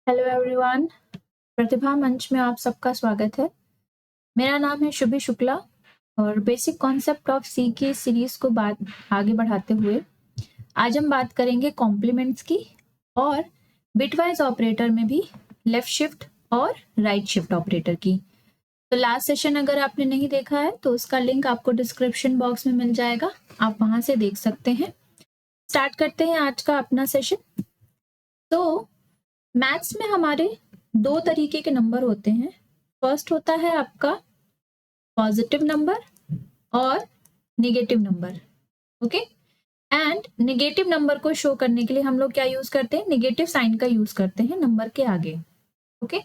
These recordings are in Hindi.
हेलो एवरीवन, प्रतिभा मंच में आप सबका स्वागत है। मेरा नाम है शुभी शुक्ला और बेसिक कॉन्सेप्ट ऑफ सी की सीरीज को आगे बढ़ाते हुए आज हम बात करेंगे कॉम्प्लीमेंट्स की और बिटवाइज ऑपरेटर में भी लेफ्ट शिफ्ट और राइट शिफ्ट ऑपरेटर की। तो लास्ट सेशन अगर आपने नहीं देखा है तो उसका लिंक आपको डिस्क्रिप्शन बॉक्स में मिल जाएगा, आप वहां से देख सकते हैं। स्टार्ट करते हैं आज का अपना सेशन। तो मैथ्स में हमारे दो तरीके के नंबर होते हैं। फर्स्ट होता है आपका पॉजिटिव नंबर और negative number. Okay, and negative number को शो करने के लिए हम लोग क्या यूज करते हैं, नेगेटिव साइन का यूज करते हैं नंबर के आगे। Okay,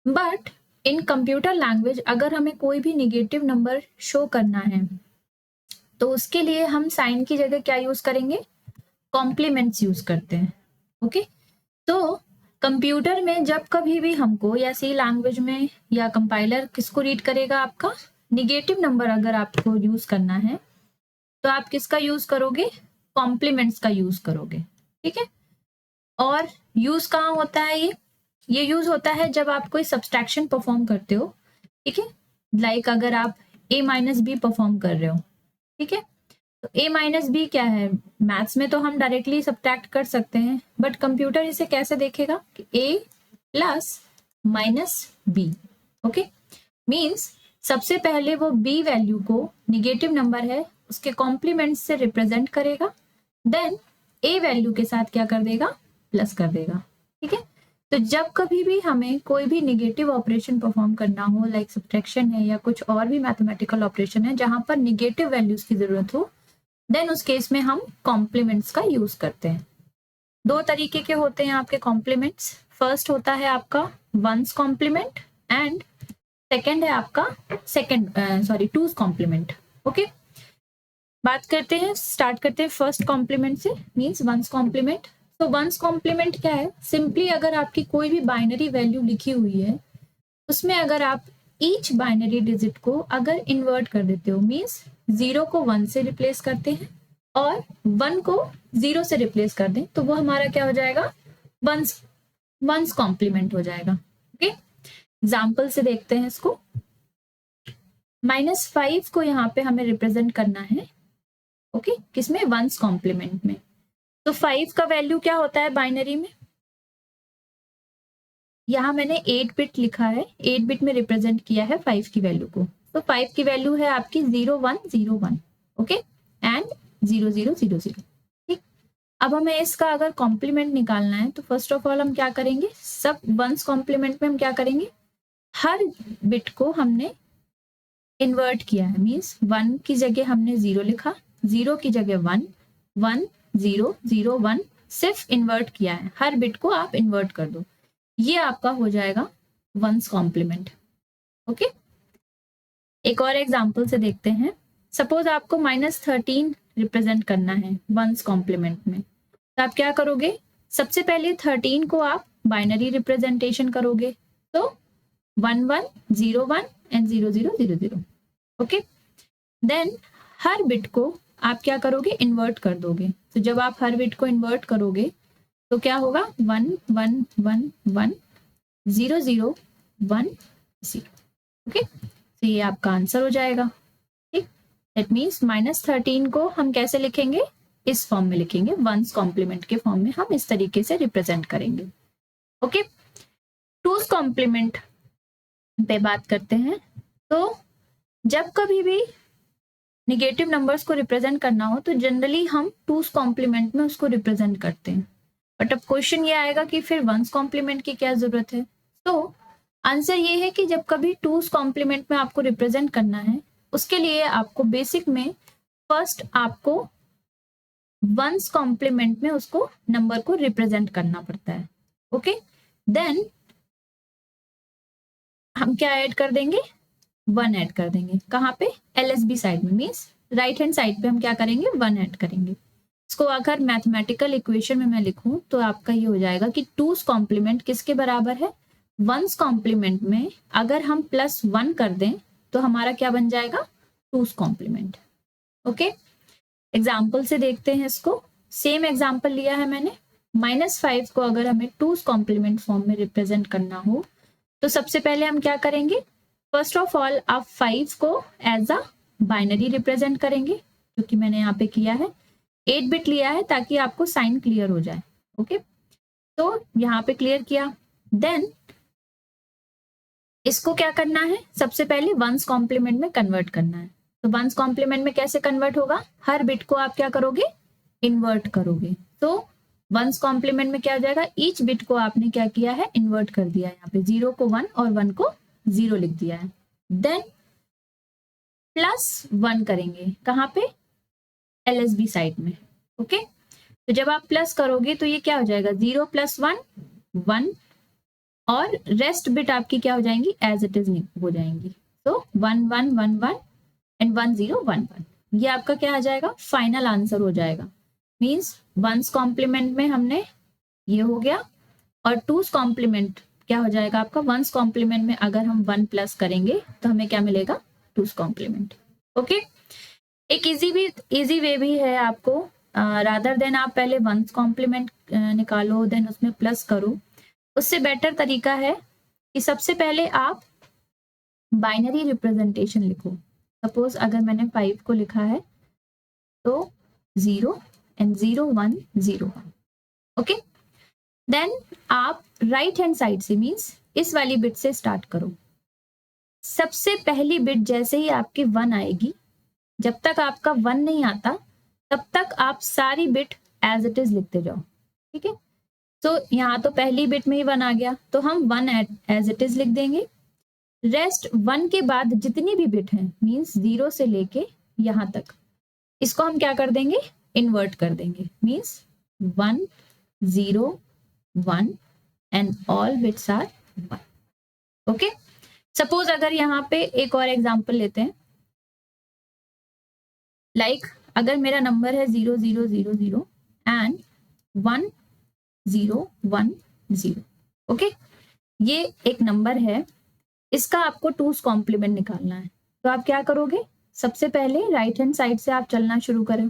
but in computer language अगर हमें कोई भी नेगेटिव नंबर शो करना है तो उसके लिए हम साइन की जगह क्या यूज करेंगे, कॉम्प्लीमेंट्स यूज करते हैं। ओके, तो कंप्यूटर में जब कभी भी हमको या सी लैंग्वेज में या कंपाइलर किसको रीड करेगा, आपका निगेटिव नंबर अगर आपको यूज करना है तो आप किसका यूज करोगे, कॉम्प्लीमेंट्स का यूज करोगे। ठीक है, और यूज कहाँ होता है ये यूज होता है जब आप कोई सब्सट्रैक्शन परफॉर्म करते हो। ठीक है, लाइक अगर आप a माइनस बी परफॉर्म कर रहे हो, ठीक है, तो a माइनस बी क्या है, मैथ्स में तो हम डायरेक्टली सब्ट्रैक्ट कर सकते हैं, बट कंप्यूटर इसे कैसे देखेगा कि a plus minus B. Okay, means सबसे पहले वो b वैल्यू को, निगेटिव नंबर है, उसके कॉम्प्लीमेंट से रिप्रेजेंट करेगा, देन a वैल्यू के साथ क्या कर देगा, प्लस कर देगा। ठीक है, तो जब कभी भी हमें कोई भी निगेटिव ऑपरेशन परफॉर्म करना हो, लाइक सब्ट्रैक्शन है या कुछ और भी मैथमेटिकल ऑपरेशन है जहां पर निगेटिव वैल्यूज की जरूरत हो, देन उस केस में हम कॉम्प्लीमेंट्स का यूज करते हैं। दो तरीके के होते हैं आपके कॉम्प्लीमेंट्स। फर्स्ट होता है आपका वंस कॉम्प्लीमेंट एंड सेकंड है आपका टूज कॉम्प्लीमेंट। ओके, बात करते हैं, स्टार्ट करते हैं फर्स्ट कॉम्प्लीमेंट से, मींस वंस कॉम्प्लीमेंट। तो वंस कॉम्प्लीमेंट क्या है, सिंपली अगर आपकी कोई भी बाइनरी वैल्यू लिखी हुई है उसमें अगर आप ईच बाइनरी डिजिट को अगर इन्वर्ट कर देते हो, मींस 0 को 1 से रिप्लेस करते हैं और 1 को 0 से रिप्लेस कर दें, तो वो हमारा क्या हो जाएगा, वंस कॉम्प्लीमेंट हो जाएगा। ओके, एग्जाम्पल से देखते हैं इसको। -5 को यहाँ पे हमें रिप्रेजेंट करना है। ओके, किसमें, वंस कॉम्प्लीमेंट में। तो 5 का वैल्यू क्या होता है बाइनरी में, यहाँ मैंने 8 बिट लिखा है, 8 बिट में रिप्रेजेंट किया है 5 की वैल्यू को। तो 5 की वैल्यू है आपकी 0101, ओके, एंड 0000। ठीक, अब हमें इसका अगर कॉम्प्लीमेंट निकालना है तो फर्स्ट ऑफ ऑल हम क्या करेंगे, सब वंस कॉम्प्लीमेंट में हम क्या करेंगे, हर बिट को हमने इन्वर्ट किया है, मीन्स 1 की जगह हमने 0 लिखा, 0 की जगह 1, 1 0 0 1, सिर्फ इन्वर्ट किया है, हर बिट को आप इन्वर्ट कर दो, ये आपका हो जाएगा वंस कॉम्प्लीमेंट। ओके, एक और एग्जांपल से देखते हैं। सपोज आपको -13 रिप्रेजेंट करना है वंस कॉम्प्लीमेंट में, तो आप क्या करोगे, सबसे पहले 13 को आप बाइनरी रिप्रेजेंटेशन करोगे, तो 1 1 0 1 एंड 0 0 0 0। ओके, देन हर बिट को आप क्या करोगे, इन्वर्ट कर दोगे। तो जब आप हर बिट को इन्वर्ट करोगे तो क्या होगा, 1 1 1 1 0 0 1 0। ओके, तो ये आपका आंसर हो जाएगा। ठीक, दैट मीन्स -13 को हम कैसे लिखेंगे, इस फॉर्म में लिखेंगे, वंस कॉम्प्लीमेंट के फॉर्म में हम इस तरीके से रिप्रेजेंट करेंगे। ओके, टूज कॉम्प्लीमेंट पे बात करते हैं। तो जब कभी भी निगेटिव नंबर्स को रिप्रेजेंट करना हो तो जनरली हम टूज कॉम्प्लीमेंट में उसको रिप्रेजेंट करते हैं, बट अब क्वेश्चन ये आएगा कि फिर वंस कॉम्प्लीमेंट की क्या जरूरत है। तो आंसर ये है कि जब कभी टूज कॉम्प्लीमेंट में आपको रिप्रेजेंट करना है उसके लिए आपको बेसिक में फर्स्ट आपको वंस कॉम्प्लीमेंट में उसको नंबर को रिप्रेजेंट करना पड़ता है। ओके, देन हम क्या ऐड कर देंगे, 1 ऐड कर देंगे, कहाँ पे, LSB साइड में, मीन्स राइट हैंड साइड पे हम क्या करेंगे, 1 ऐड करेंगे। इसको अगर मैथमेटिकल इक्वेशन में मैं लिखूं तो आपका ये हो जाएगा कि टूज कॉम्प्लीमेंट किसके बराबर है, वंस कॉम्प्लीमेंट में अगर हम +1 कर दें तो हमारा क्या बन जाएगा, टूज कॉम्प्लीमेंट। ओके, एग्जाम्पल से देखते हैं इसको। सेम एग्जाम्पल लिया है मैंने, -5 को अगर हमें 2's कॉम्प्लीमेंट फॉर्म में रिप्रेजेंट करना हो तो सबसे पहले हम क्या करेंगे, फर्स्ट ऑफ ऑल आप 5 को एज अ बाइनरी रिप्रेजेंट करेंगे, जो कि मैंने यहाँ पे किया है। 8 बिट लिया है ताकि आपको साइन क्लियर हो जाए। ओके, तो यहाँ पे क्लियर किया। देन इसको क्या करना है, सबसे पहले वंस कॉम्प्लीमेंट में कन्वर्ट करना है। तो वंस कॉम्प्लीमेंट में कैसे कन्वर्ट होगा, हर बिट को आप क्या करोगे, इन्वर्ट करोगे। तो वंस कॉम्प्लीमेंट में क्या हो जाएगा, ईच बिट को आपने क्या किया है, इन्वर्ट कर दिया है। यहाँ पे 0 को 1 और 1 को 0 लिख दिया है। देन +1 करेंगे, कहाँ पे, LSB साइड में। ओके, तो जब आप प्लस करोगे तो ये क्या हो जाएगा, 0 + 1 1, और रेस्ट बिट आपकी क्या हो जाएंगी, एज इट इज हो जाएंगी। तो 1 1 1 1 एंड 1 0 1 1, ये आपका क्या आ जाएगा, फाइनल आंसर हो जाएगा। मीन्स वंस कॉम्प्लीमेंट में हमने ये हो गया, और 2's कॉम्प्लीमेंट क्या हो जाएगा आपका, वंस कॉम्प्लीमेंट में अगर हम 1 प्लस करेंगे तो हमें क्या मिलेगा, 2's कॉम्प्लीमेंट। ओके, एक इजी वे भी है आपको, रादर देन आप पहले वंस कॉम्प्लीमेंट निकालो देन उसमें प्लस करो, उससे बेटर तरीका है कि सबसे पहले आप बाइनरी रिप्रेजेंटेशन लिखो। सपोज अगर मैंने 5 को लिखा है तो 0 एंड 0 1 0 1। ओके, देन आप राइट हैंड साइड से, मीन्स इस वाली बिट से स्टार्ट करो। सबसे पहली बिट जैसे ही आपकी 1 आएगी, जब तक आपका 1 नहीं आता तब तक आप सारी बिट एज इट इज लिखते जाओ। ठीक है, तो यहाँ तो पहली बिट में ही 1 आ गया तो हम 1 एज इट इज लिख देंगे। रेस्ट 1 के बाद जितनी भी बिट हैं, मीन्स 0 से लेके यहाँ तक, इसको हम क्या कर देंगे, इन्वर्ट कर देंगे। Means 1 0 1 and all bits are 1। Okay, suppose अगर यहाँ पे एक और एग्जांपल लेते हैं, लाइक अगर मेरा नंबर है 0 0 0 0 एंड 1 0 1 0। ओके, ये एक नंबर है, इसका आपको 2's कॉम्प्लीमेंट निकालना है। तो आप क्या करोगे, सबसे पहले राइट हैंड साइड से आप चलना शुरू करें।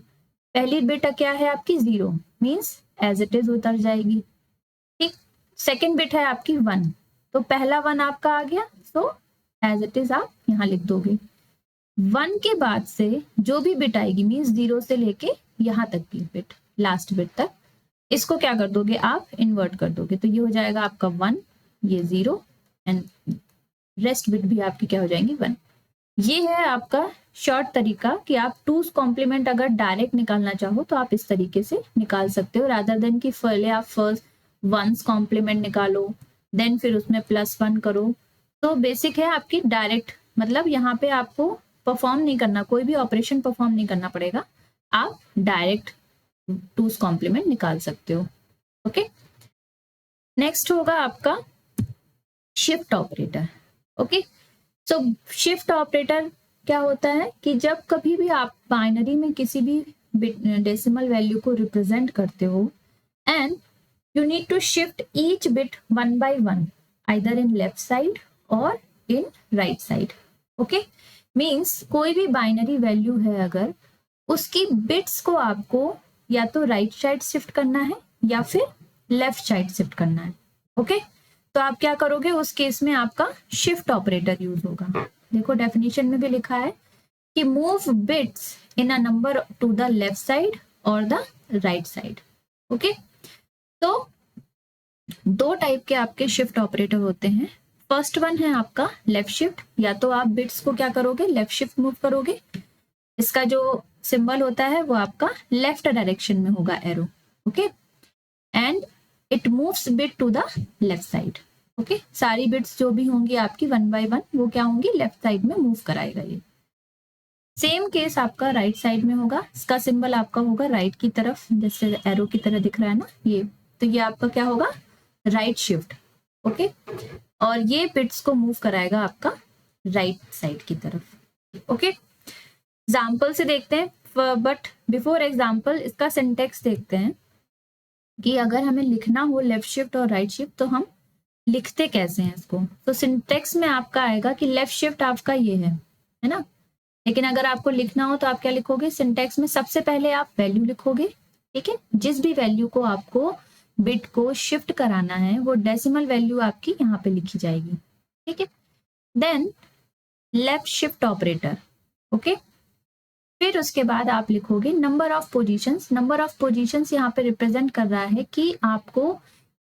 पहली बिट क्या है आपकी 0, मीन्स एज इट इज उतर जाएगी। ठीक, सेकेंड बिट है आपकी 1, तो पहला 1 आपका आ गया, सो एज इट इज आप यहाँ लिख दोगे। 1 के बाद से जो भी बिट आएगी, मीन्स 0 से लेके यहाँ तक की बिट, लास्ट बिट तक, इसको क्या कर दोगे, आप इन्वर्ट कर दोगे। तो ये हो जाएगा आपका 1, ये 0 एंड रेस्ट बिट भी आपकी क्या हो जाएंगी, 1। ये है आपका शॉर्ट तरीका कि आप 2's कॉम्प्लीमेंट अगर डायरेक्ट निकालना चाहो तो आप इस तरीके से निकाल सकते हो, रादर देन कि पहले आप फर्स्ट 1's कॉम्प्लीमेंट निकालो देन फिर उसमें +1 करो। तो बेसिक है आपकी डायरेक्ट, मतलब यहाँ पे आपको परफॉर्म नहीं करना, कोई भी ऑपरेशन परफॉर्म नहीं करना पड़ेगा, आप डायरेक्ट 2's कॉम्प्लीमेंट निकाल सकते हो। ओके, नेक्स्ट होगा आपका शिफ्ट ऑपरेटर। ओके, सो शिफ्ट ऑपरेटर क्या होता है कि जब कभी भी आप बाइनरी में किसी भी डेसिमल वैल्यू को रिप्रेजेंट करते हो and you need to shift each bit 1 by 1 either in left side or in right side. Okay, means कोई भी बाइनरी वैल्यू है अगर, उसकी बिट्स को आपको या तो राइट साइड शिफ्ट करना है या फिर लेफ्ट साइड शिफ्ट करना है। ओके, तो आप क्या करोगे, उस केस में आपका शिफ्ट ऑपरेटर यूज होगा। देखो डेफिनेशन में भी लिखा है कि move bits in a number two the left side और द राइट साइड। ओके, तो 2 टाइप के आपके शिफ्ट ऑपरेटर होते हैं। फर्स्ट वन है आपका लेफ्ट शिफ्ट, या तो आप बिट्स को क्या करोगे, लेफ्ट शिफ्ट मूव करोगे। इसका जो सिंबल होता है वो आपका लेफ्ट डायरेक्शन में होगा, arrow. Okay, and it moves bit to the left side. Okay, सारी बिट्स जो भी होंगी आपकी 1 by 1 वो क्या होंगी, लेफ्ट साइड में मूव कराएगा ये। सेम केस आपका राइट साइड में होगा, इसका सिंबल आपका होगा राइट की तरफ, जैसे एरो की तरह दिख रहा है ना ये, तो ये आपका क्या होगा, राइट शिफ्ट। ओके, और ये बिट्स को मूव कराएगा आपका राइट साइड की तरफ। ओके, एग्जाम्पल से देखते हैं, बट बिफोर एग्जाम्पल इसका सिंटेक्स देखते हैं कि अगर हमें लिखना हो लेफ्ट शिफ्ट और राइट शिफ्ट तो हम लिखते कैसे हैं इसको। तो सिंटेक्स में आपका आएगा कि लेफ्ट शिफ्ट आपका ये है ना, लेकिन अगर आपको लिखना हो तो आप क्या लिखोगे, सिंटेक्स में सबसे पहले आप वैल्यू लिखोगे। ठीक है, जिस भी वैल्यू को आपको बिट को शिफ्ट कराना है वो डेसिमल वैल्यू आपकी यहाँ पे लिखी जाएगी, ठीक है। Then left shift operator, okay. फिर उसके बाद आप लिखोगे number of positions. Number of positions यहाँ पे रिप्रेजेंट कर रहा है कि आपको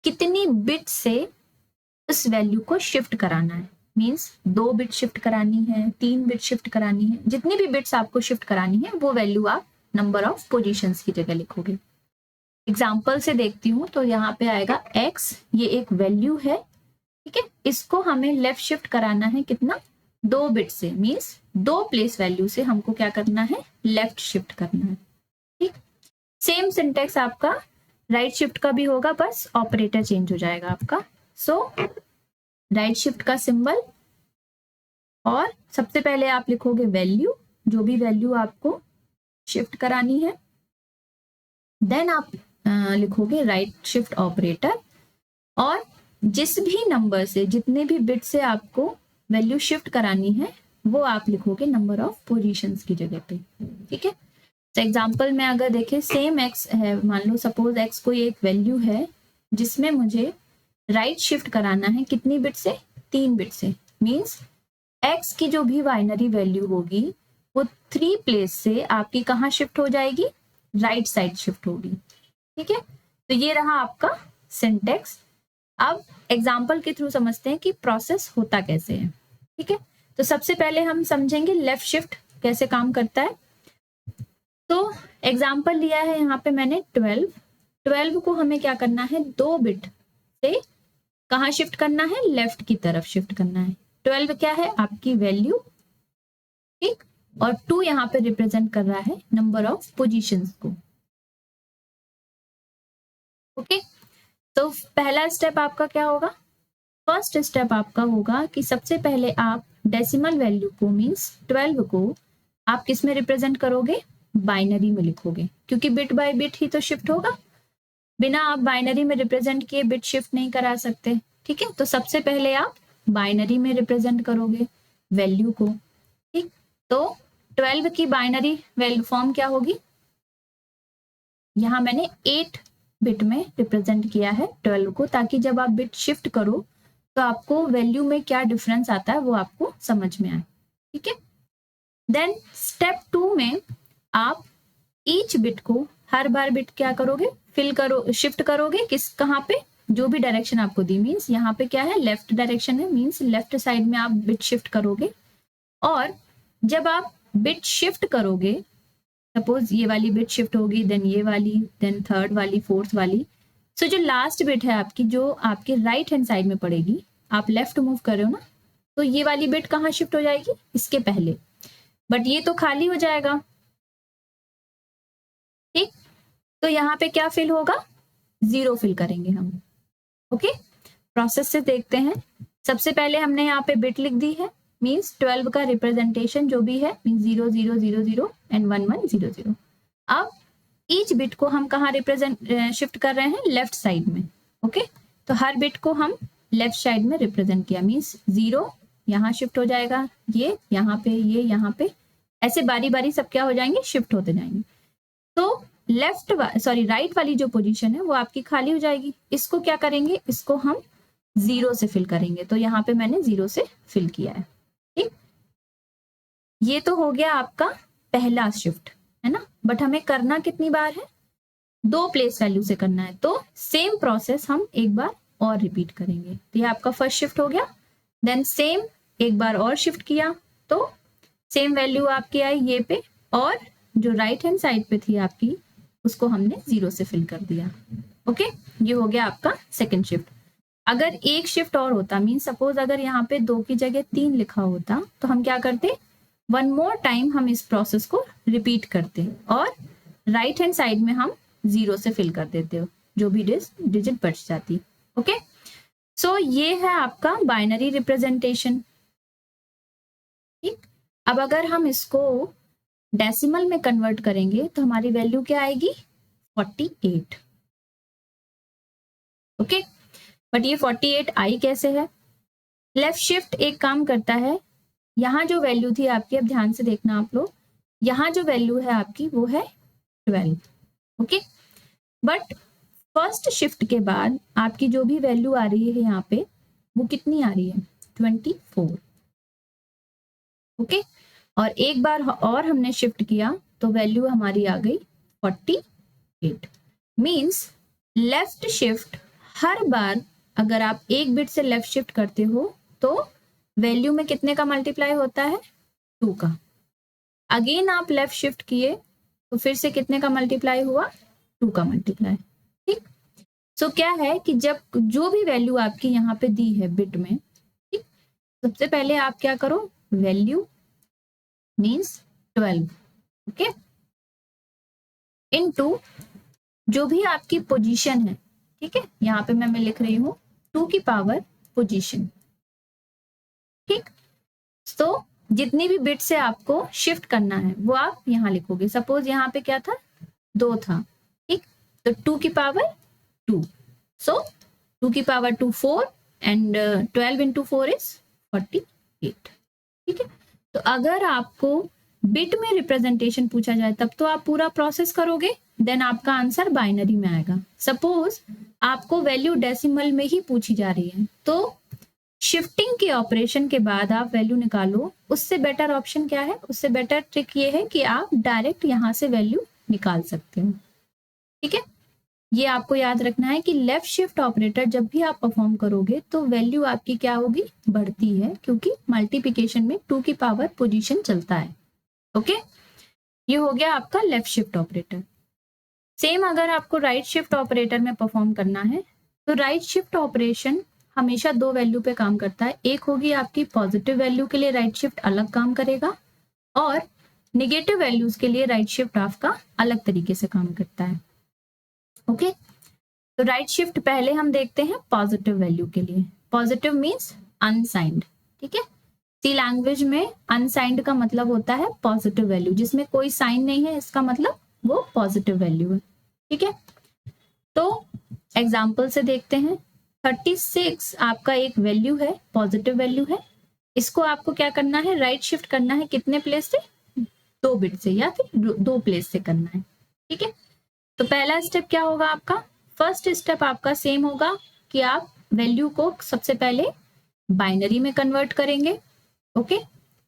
कितनी बिट से उस वैल्यू को शिफ्ट कराना है। मींस 2 बिट शिफ्ट करानी है, 3 बिट शिफ्ट करानी है, जितनी भी बिट्स आपको शिफ्ट करानी है वो वैल्यू आप नंबर ऑफ पोजीशंस की जगह लिखोगे। एग्जाम्पल से देखती हूँ तो यहाँ पे आएगा x, ये एक वैल्यू है, ठीक है। इसको हमें लेफ्ट शिफ्ट कराना है कितना, 2 बिट से। मींस 2 प्लेस वैल्यू से हमको क्या करना है, लेफ्ट शिफ्ट करना है, ठीक। सेम सिंटेक्स आपका राइट शिफ्ट का भी होगा, बस ऑपरेटर चेंज हो जाएगा आपका। सो राइट शिफ्ट का सिंबल, और सबसे पहले आप लिखोगे वैल्यू, जो भी वैल्यू आपको शिफ्ट करानी है। देन आप लिखोगे राइट शिफ्ट ऑपरेटर, और जिस भी नंबर से, जितने भी बिट से आपको वैल्यू शिफ्ट करानी है वो आप लिखोगे नंबर ऑफ पोजीशंस की जगह पे, ठीक है। तो एग्जांपल में अगर देखें, सेम x है, मान लो सपोज x कोई एक वैल्यू है जिसमें मुझे राइट शिफ्ट कराना है कितनी बिट से, 3 बिट से। मींस x की जो भी बाइनरी वैल्यू होगी वो 3 प्लेस से आपकी कहाँ शिफ्ट हो जाएगी, राइट साइड शिफ्ट होगी, ठीक है। तो ये रहा आपका सिंटेक्स। अब एग्जाम्पल के थ्रू समझते हैं कि प्रोसेस होता कैसे है, ठीक है। तो सबसे पहले हम समझेंगे लेफ्ट शिफ्ट कैसे काम करता है। तो एग्जाम्पल लिया है यहाँ पे मैंने 12 को हमें क्या करना है, 2 बिट से कहाँ शिफ्ट करना है, लेफ्ट की तरफ शिफ्ट करना है। 12 क्या है, आपकी वैल्यू, ठीक। और 2 यहाँ पे रिप्रेजेंट कर रहा है नंबर ऑफ पोजीशंस को, ओके। तो पहला स्टेप आपका क्या होगा, फर्स्ट स्टेप आपका होगा कि सबसे पहले आप डेसिमल वैल्यू को, मींस 12 को आप किस में रिप्रेजेंट करोगे, बाइनरी में लिखोगे, क्योंकि बिट बाय बिट ही तो शिफ्ट होगा। बिना आप बाइनरी में रिप्रेजेंट किए बिट शिफ्ट नहीं करा सकते, ठीक है। तो सबसे पहले आप बाइनरी में रिप्रेजेंट करोगे वैल्यू को, ठीक। तो 12 की बाइनरी वैल्यू फॉर्म क्या होगी, यहां मैंने 8 बिट में रिप्रेजेंट किया है 12 को, ताकि जब आप बिट शिफ्ट करो तो आपको वैल्यू में क्या डिफरेंस आता है वो आपको समझ में आए, ठीक है। देन स्टेप 2 में आप ईच बिट को हर बार बिट क्या करोगे, फिल करो, शिफ्ट करोगे किस, कहाँ पे, जो भी डायरेक्शन आपको दी। मींस यहाँ पे क्या है, लेफ्ट डायरेक्शन है, मींस लेफ्ट साइड में आप बिट शिफ्ट करोगे। और जब आप बिट शिफ्ट करोगे, सपोज ये वाली बिट शिफ्ट होगी, देन ये वाली, देन थर्ड वाली, फोर्थ वाली, सो जो लास्ट बिट है आपकी, जो आपके राइट हैंड साइड में पड़ेगी, आप लेफ्ट मूव कर रहे हो ना, तो ये वाली बिट कहाँ शिफ्ट हो जाएगी, इसके पहले। बट ये तो खाली हो जाएगा, ठीक। तो यहाँ पे क्या फिल होगा, 0 फिल करेंगे हम, ओके। प्रोसेस से देखते हैं। सबसे पहले हमने यहाँ पे बिट लिख दी है, मींस 12 का रिप्रेजेंटेशन जो भी है, मींस 0 0 0 0 एंड 1 1 0 0। अब ईच बिट को हम कहाँ रिप्रेजेंट शिफ्ट कर रहे हैं, लेफ्ट साइड में, ओके। तो हर बिट को हम लेफ्ट साइड में रिप्रेजेंट किया, मींस 0 यहाँ शिफ्ट हो जाएगा, ये यहाँ पे, ये यहाँ पे, ऐसे बारी बारी सब क्या हो जाएंगे, शिफ्ट होते जाएंगे। तो लेफ्ट सॉरी राइट वाली जो पोजीशन है वो आपकी खाली हो जाएगी। इसको क्या करेंगे, इसको हम 0 से फिल करेंगे। तो यहाँ पे मैंने 0 से फिल किया है, ठीक। ये तो हो गया आपका पहला शिफ्ट, है ना। बट हमें करना कितनी बार है, 2 प्लेस वैल्यू से करना है। तो सेम प्रोसेस हम एक बार और रिपीट करेंगे। तो ये आपका फर्स्ट शिफ्ट हो गया। देन सेम एक बार और शिफ्ट किया, तो सेम वैल्यू आपकी आई ये पे, और जो राइट हैंड साइड पे थी आपकी, उसको हमने 0 से फिल कर दिया, ओके। ये हो गया आपका सेकंड शिफ्ट। अगर एक शिफ्ट और होता, मीन सपोज अगर यहाँ पे 2 की जगह 3 लिखा होता, तो हम क्या करते, 1 मोर टाइम हम इस प्रोसेस को रिपीट करते और राइट हैंड साइड में हम 0 से फिल कर देते हो, जो भी डिजिट बच जाती, ओके। सो ये है आपका बाइनरी रिप्रेजेंटेशन, ठीक। अब अगर हम इसको डेसिमल में कन्वर्ट करेंगे तो हमारी वैल्यू क्या आएगी, 48, ओके। बट ये 48 आई कैसे है, लेफ्ट शिफ्ट एक काम करता है, यहाँ जो वैल्यू थी आपकी, अब ध्यान से देखना आप लोग, यहाँ जो वैल्यू है आपकी वो है 12, ओके। बट फर्स्ट शिफ्ट के बाद आपकी जो भी वैल्यू आ रही है यहाँ पे वो कितनी आ रही है 24। ओके, और एक बार और हमने शिफ्ट किया तो वैल्यू हमारी आ गई 48। मीन्स लेफ्ट शिफ्ट हर बार अगर आप एक बिट से लेफ्ट शिफ्ट करते हो तो वैल्यू में कितने का मल्टीप्लाई होता है 2 का। अगेन आप लेफ्ट शिफ्ट किए तो फिर से कितने का मल्टीप्लाई हुआ 2 का मल्टीप्लाई। ठीक, सो क्या है कि जब जो भी वैल्यू आपकी यहाँ पे दी है बिट में, ठीक, सबसे पहले आप क्या करो वैल्यू मीन्स 12, ओके, इनटू जो भी आपकी पोजीशन है, ठीक है, यहाँ पे मैं लिख रही हूँ 2 की पावर पोजीशन। ठीक, तो जितनी भी बिट से आपको शिफ्ट करना है वो आप यहाँ लिखोगे। सपोज यहाँ पे क्या था 2 था, ठीक, तो 2 की पावर 2, सो 2 की पावर 2 4 एंड 12 इंटू 4 इज 48। ठीक है, तो अगर आपको बिट में रिप्रेजेंटेशन पूछा जाए तब तो आप पूरा प्रोसेस करोगे, देन आपका आंसर बाइनरी में आएगा। सपोज आपको वैल्यू डेसिमल में ही पूछी जा रही है तो शिफ्टिंग के ऑपरेशन के बाद आप वैल्यू निकालो, उससे बेटर ऑप्शन क्या है, उससे बेटर ट्रिक ये है कि आप डायरेक्ट यहां से वैल्यू निकाल सकते हो। ठीक है, ये आपको याद रखना है कि लेफ्ट शिफ्ट ऑपरेटर जब भी आप परफॉर्म करोगे तो वैल्यू आपकी क्या होगी बढ़ती है, क्योंकि मल्टीप्लिकेशन में 2 की पावर पोजीशन चलता है। ओके, ये हो गया आपका लेफ्ट शिफ्ट ऑपरेटर। सेम अगर आपको राइट शिफ्ट ऑपरेटर में परफॉर्म करना है तो राइट शिफ्ट ऑपरेशन हमेशा 2 वैल्यू पे काम करता है। एक होगी आपकी पॉजिटिव वैल्यू के लिए राइट शिफ्ट अलग काम करेगा और नेगेटिव वैल्यूज के लिए राइट शिफ्ट आपका अलग तरीके से काम करता है। ओके, तो राइट शिफ्ट पहले हम देखते हैं पॉजिटिव वैल्यू के लिए। Positive means unsigned. ठीक है, सी लैंग्वेज में अनसाइंड का मतलब होता है पॉजिटिव वैल्यू, जिसमें कोई साइन नहीं है इसका मतलब वो पॉजिटिव वैल्यू है। ठीक है, तो एग्जाम्पल से देखते हैं। 36 आपका एक वैल्यू है, पॉजिटिव वैल्यू है, इसको आपको क्या करना है राइट शिफ्ट करना है, कितने प्लेस से 2 बिट से या फिर 2 प्लेस से करना है। ठीक है, तो पहला स्टेप क्या होगा आपका, फर्स्ट स्टेप आपका सेम होगा कि आप वैल्यू को सबसे पहले बाइनरी में कन्वर्ट करेंगे। ओके,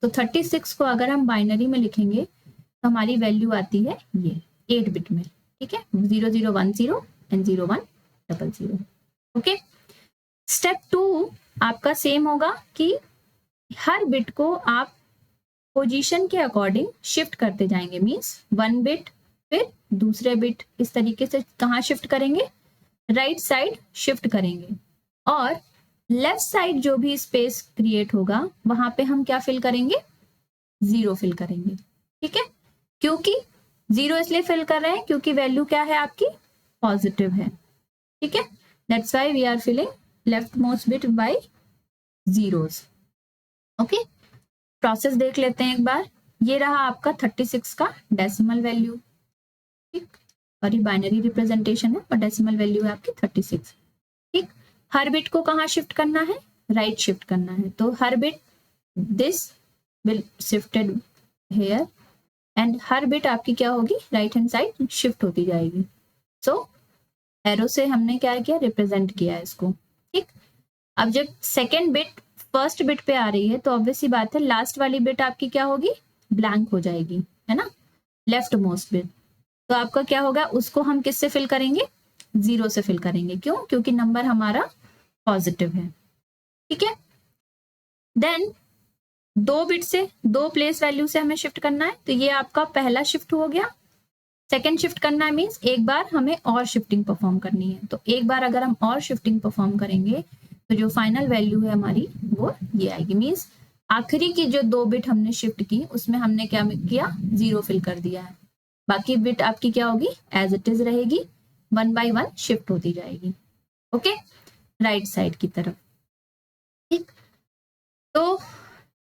तो 36 को अगर हम बाइनरी में लिखेंगे तो हमारी वैल्यू आती है ये 8 बिट में। ठीक है, 0010 एंड 0100। ओके, स्टेप 2 आपका सेम होगा कि हर बिट को आप पोजीशन के अकॉर्डिंग शिफ्ट करते जाएंगे। मींस 1 बिट फिर दूसरे बिट, इस तरीके से कहाँ शिफ्ट करेंगे राइट साइड शिफ्ट करेंगे, और लेफ्ट साइड जो भी स्पेस क्रिएट होगा वहां पे हम क्या फिल करेंगे 0 फिल करेंगे। ठीक है, क्योंकि 0 इसलिए फिल कर रहे हैं क्योंकि वैल्यू क्या है आपकी पॉजिटिव है। ठीक है, that's why we are filling left most bit by zeros. Okay, process देख लेते हैं एक बार। ये रहा आपका 36 का डेसिमल वैल्यू। ठीक, और ये बाइनरी रिप्रेजेंटेशन है और डेसिमल वैल्यू है आपकी 36। ठीक, हर बिट को कहाँ शिफ्ट करना है राइट शिफ्ट करना है, तो orbit this will shifted here and orbit आपकी क्या होगी राइट हैंड साइड शिफ्ट होती जाएगी। सो एरो से हमने क्या किया रिप्रेजेंट किया है इसको। ठीक, अब जब सेकेंड बिट फर्स्ट बिट पे आ रही है तो ऑब्वियस सी बात है लास्ट वाली बिट आपकी क्या होगी ब्लैंक हो जाएगी, है ना, लेफ्ट मोस्ट बिट। तो आपका क्या होगा उसको हम किससे फिल करेंगे 0 से फिल करेंगे। क्यों, क्योंकि नंबर हमारा पॉजिटिव है। ठीक है, देन 2 बिट से 2 प्लेस वैल्यू से हमें शिफ्ट करना है, तो ये आपका पहला शिफ्ट हो गया। सेकेंड शिफ्ट करना है मीन्स एक बार हमें और शिफ्टिंग परफॉर्म करनी है, तो एक बार अगर हम और शिफ्टिंग परफॉर्म करेंगे तो जो फाइनल वैल्यू है हमारी वो ये आएगी। मीन्स आखिरी की जो 2 बिट हमने शिफ्ट की उसमें हमने क्या किया 0 फिल कर दिया है, बाकी बिट आपकी क्या होगी एज इट इज रहेगी, 1 बाय 1 शिफ्ट होती जाएगी। ओके, राइट साइड की तरफ। ठीक, तो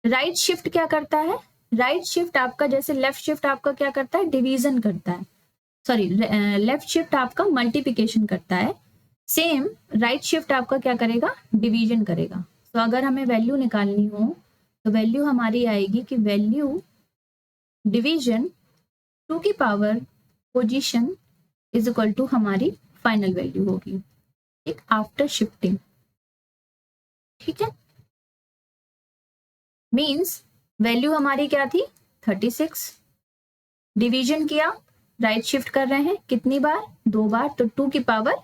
राइट शिफ्ट क्या करता है, राइट शिफ्ट आपका जैसे लेफ्ट शिफ्ट आपका क्या करता है डिवीजन करता है, सॉरी लेफ्ट शिफ्ट आपका मल्टीप्लिकेशन करता है, सेम राइट शिफ्ट आपका क्या करेगा डिवीजन करेगा। तो अगर हमें वैल्यू निकालनी हो तो वैल्यू हमारी आएगी कि वैल्यू डिवीजन 2 की power position is equal to हमारी फाइनल वैल्यू होगी, ठीक, आफ्टर शिफ्टिंग। ठीक है, मीन्स वैल्यू हमारी क्या थी 36, डिवीजन किया, राइट शिफ्ट कर रहे हैं कितनी बार, 2 बार, तो 2 की पावर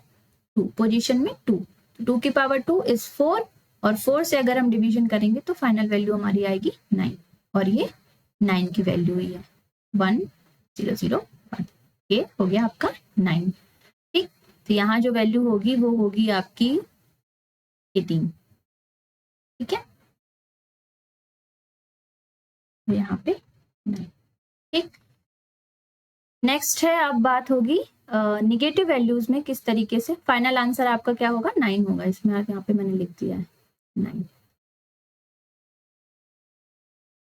2 पोजीशन में 2, 2 की पावर 2 इज 4, और 4 से अगर हम डिवीजन करेंगे तो फाइनल वैल्यू हमारी आएगी 9, और ये 9 की वैल्यू हुई है 1001, ये हो गया आपका 9। ठीक, तो यहाँ जो वैल्यू होगी वो होगी आपकी 18। ठीक है, यहाँ पे 9। ठीक, नेक्स्ट है, अब बात होगी निगेटिव वैल्यूज में किस तरीके से। फाइनल आंसर आपका क्या होगा 9 होगा, इसमें यहाँ पे मैंने लिख दिया है 9।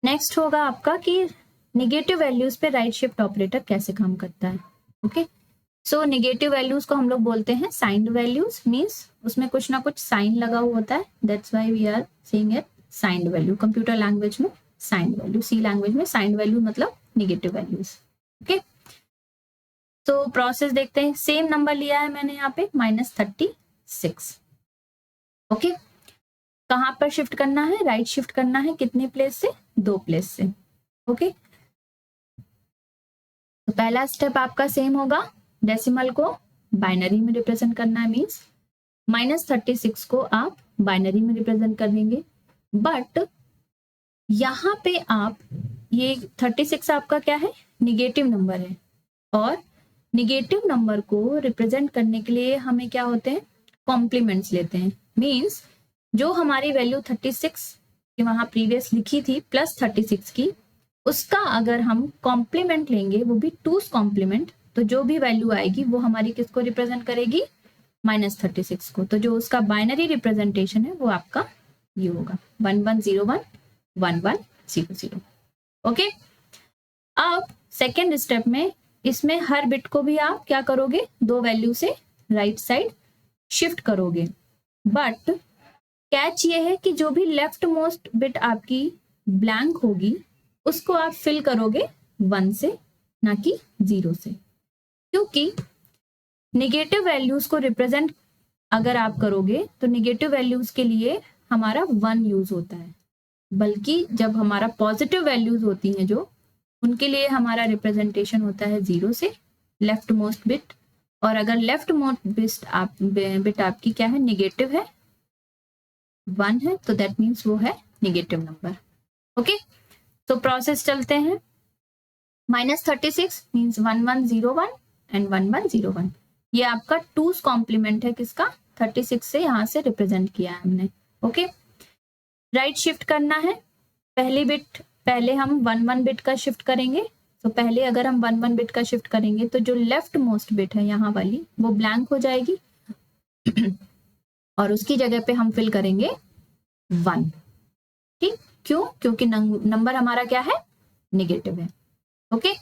नेक्स्ट होगा आपका कि निगेटिव वैल्यूज पे राइट शिफ्ट ऑपरेटर कैसे काम करता है। ओके, सो निगेटिव वैल्यूज को हम लोग बोलते हैं साइंड वैल्यूज, मीन्स उसमें कुछ ना कुछ साइन लगा हुआ होता है, that's why we are saying it signed value. Computer language में साइंड वैल्यू, सी लैंग्वेज में साइंड वैल्यू मतलब निगेटिव वैल्यूज। ओके, तो प्रोसेस देखते हैं, सेम नंबर लिया है मैंने यहाँ पे -36। ओके, कहाँ पर शिफ्ट करना है, राइट शिफ्ट करना है, कितने प्लेस से, 2 प्लेस से। ओके, तो पहला स्टेप आपका सेम होगा, डेसिमल को बाइनरी में रिप्रेजेंट करना है, मीन्स -36 को आप बाइनरी में रिप्रेजेंट कर देंगे। बट यहाँ पे आप ये 36 आपका क्या है, निगेटिव नंबर है, और निगेटिव नंबर को रिप्रेजेंट करने के लिए हमें क्या होते हैं, कॉम्प्लीमेंट्स लेते हैं। मीन्स जो हमारी वैल्यू 36 की वहां प्रीवियस लिखी थी +36 की, उसका अगर हम कॉम्प्लीमेंट लेंगे, वो भी 2's कॉम्प्लीमेंट, तो जो भी वैल्यू आएगी वो हमारी किसको रिप्रेजेंट करेगी, -36 को। तो जो उसका बाइनरी रिप्रेजेंटेशन है वो आपका ये होगा 1101 1100। ओके, अब सेकेंड स्टेप में इसमें हर बिट को भी आप क्या करोगे, 2 वैल्यू से राइट साइड शिफ्ट करोगे। बट कैच ये है कि जो भी लेफ्ट मोस्ट बिट आपकी ब्लैंक होगी उसको आप फिल करोगे 1 से, ना कि 0 से, क्योंकि निगेटिव वैल्यूज को रिप्रेजेंट अगर आप करोगे तो निगेटिव वैल्यूज के लिए हमारा 1 यूज होता है, बल्कि जब हमारा पॉजिटिव वैल्यूज होती हैं जो, उनके लिए हमारा रिप्रेजेंटेशन होता है 0 से, लेफ्ट मोस्ट बिट। और अगर लेफ्ट मोस्ट बिट आपकी क्या है, निगेटिव है, 1 है, तो दैट मीन्स वो है निगेटिव नंबर। ओके, तो प्रोसेस चलते हैं, -36 मीन्स 1101 एंड 1101, ये आपका 2's कॉम्प्लीमेंट है किसका, 36 से यहाँ से रिप्रेजेंट किया है हमने। ओके, राइट शिफ्ट करना है, पहली बिट पहले हम 11 बिट का शिफ्ट करेंगे। तो पहले अगर हम 11 बिट का शिफ्ट करेंगे तो जो लेफ्ट मोस्ट बिट है यहाँ वाली वो ब्लैंक हो जाएगी और उसकी जगह पे हम फिल करेंगे 1। ठीक, क्यों, क्योंकि नंबर हमारा क्या है, निगेटिव है। ओके,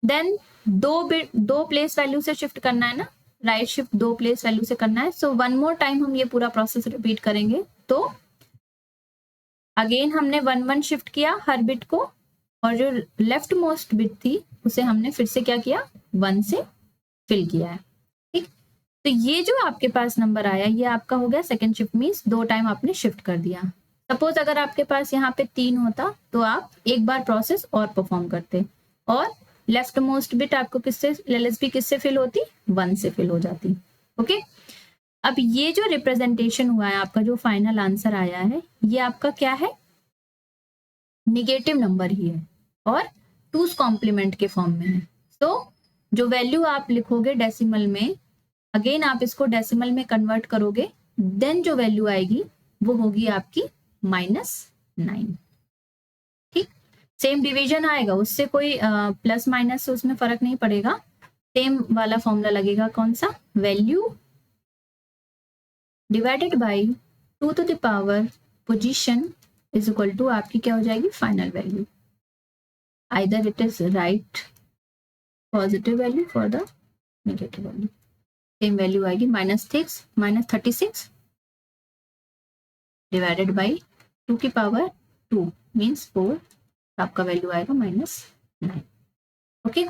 देन 2 प्लेस वैल्यू से शिफ्ट करना है ना, राइट शिफ्ट 2 प्लेस वैल्यू से करना है। सो 1 मोर टाइम हम ये पूरा प्रोसेस रिपीट करेंगे। तो अगेन हमने 1 शिफ्ट किया हर बिट को, और जो लेफ्ट मोस्ट बिट थी उसे हमने फिर से क्या किया, 1 से फिल किया है। ठीक, तो ये जो आपके पास नंबर आया ये आपका हो गया सेकेंड शिफ्ट, मीन्स 2 टाइम आपने शिफ्ट कर दिया। सपोज अगर आपके पास यहाँ पे 3 होता तो आप एक बार प्रोसेस और परफॉर्म करते, और लेफ्ट मोस्ट बिट आपको किससे, एलएसबी किससे फिल होती, 1 से फिल हो जाती। ओके, अब ये जो रिप्रेजेंटेशन हुआ है आपका, जो फाइनल आंसर आया है, ये आपका क्या है, निगेटिव नंबर ही है और 2's कॉम्प्लीमेंट के फॉर्म में है। तो जो वैल्यू आप लिखोगे डेसिमल में, अगेन आप इसको डेसिमल में कन्वर्ट करोगे, देन जो वैल्यू आएगी वो होगी आपकी -9। ठीक, सेम डिवीजन आएगा, उससे कोई प्लस माइनस उसमें फर्क नहीं पड़ेगा, सेम वाला फॉर्मूला लगेगा, कौन सा, value divided by 2 to the power position is equal to आपकी क्या हो जाएगी, final value. Either it is right positive value for the negative value, same value आएगी -36 डिवाइडेड बाई 2 की पावर 2 मीन्स 4, आपका वैल्यू आएगा -9। ओके,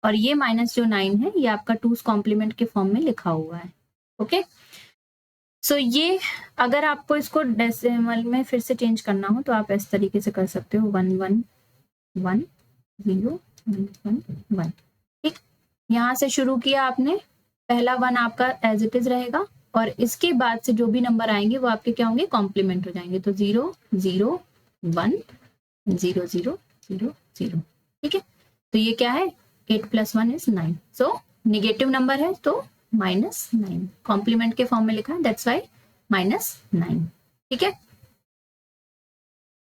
और ये माइनस जो 9 है ये आपका 2's कॉम्प्लीमेंट के फॉर्म में लिखा हुआ है। ओके, सो ये अगर आपको इसको डेसिमल में फिर से चेंज करना हो तो आप इस तरीके से कर सकते हो 1 1 1 0 1 1 1। ठीक, यहाँ से शुरू किया आपने, पहला 1 आपका एज इट इज रहेगा और इसके बाद से जो भी नंबर आएंगे वो आपके क्या होंगे, कॉम्प्लीमेंट हो जाएंगे। तो 0 0 1 0 0 0 0। ठीक है, तो ये क्या है, 8 + 1 = 9। सो निगेटिव नंबर है तो -9, कॉम्प्लीमेंट के फॉर्म में लिखा है, दैट्स वाई -9। ठीक है,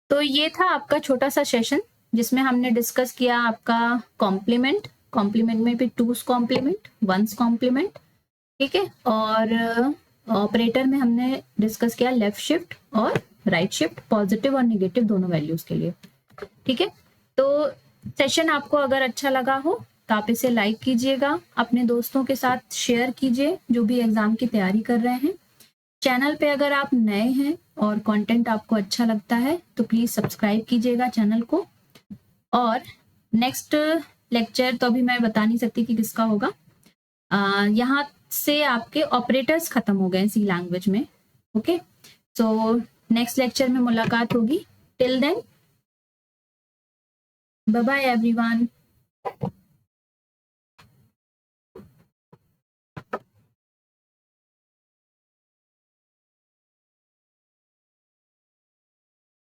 तो ये था आपका छोटा सा सेशन जिसमें हमने डिस्कस किया आपका कॉम्प्लीमेंट, कॉम्प्लीमेंट में भी 2's कॉम्प्लीमेंट, 1's कॉम्प्लीमेंट। ठीक है, और ऑपरेटर में हमने डिस्कस किया लेफ्ट शिफ्ट और राइट शिफ्ट, पॉजिटिव और निगेटिव दोनों वैल्यूज के लिए। ठीक है, तो सेशन आपको अगर अच्छा लगा हो तो आप इसे लाइक कीजिएगा, अपने दोस्तों के साथ शेयर कीजिए जो भी एग्जाम की तैयारी कर रहे हैं। चैनल पे अगर आप नए हैं और कंटेंट आपको अच्छा लगता है तो प्लीज सब्सक्राइब कीजिएगा चैनल को। और नेक्स्ट लेक्चर तो अभी मैं बता नहीं सकती कि किसका होगा। यहाँ से आपके ऑपरेटर्स खत्म हो गए सी लैंग्वेज में। ओके, सो नेक्स्ट लेक्चर में मुलाकात होगी। Till then, bye bye everyone.